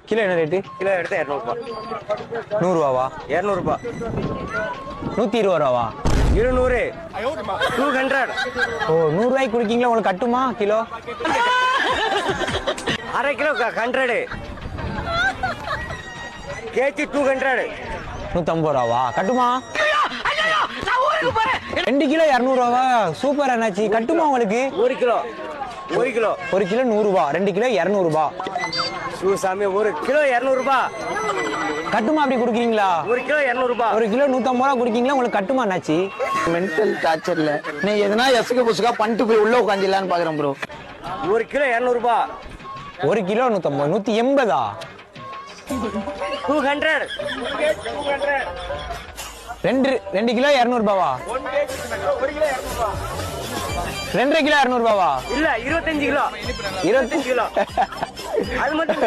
Kilo என்ன rate? Kilo எடுத்து 200 100 200 120 ரூபாவா? 200 200. ஓ 100 ரூபாய்க்கு குடிக்கீங்களா? உங்களுக்கு கட்டுமா கிலோ? அரை கிலோ 100 கேஜி 200 150 ரூபாவா? கட்டுமா? 2 கிலோ 200 ரூபாவா? சூப்பர் அண்ணாச்சி, கட்டுமா உங்களுக்கு? 1 கிலோ 1 கிலோ 1 கிலோ 100 ரூபாய், 2 கிலோ 200 ரூபாய். சாமி 1 கிலோ 200 ரூபாய் கட்டுமா? அப்படி குடுக்கீங்களா? 1 கிலோ 200 ரூபாய். 1 கிலோ 150 ரூபாய் குடிக்கீங்களா? உங்களுக்கு கட்டுமா அண்ணாச்சி? மென்டல் டார்ச்சர்ல நீ எதனா எசுக்கு புசுக்கா பண்ணிட்டு போய் உள்ள உட்காந்துலான்னு பாக்குறேன் ப்ரோ. 1 கிலோ 200 ரூபாய். 1 கிலோ 150 180 200 2 கிலோ 200 ரூபாவா? 2 கிலோ 200 ரூபாவா? இல்ல 25 கிலோ 25 கிலோ அது மட்டும்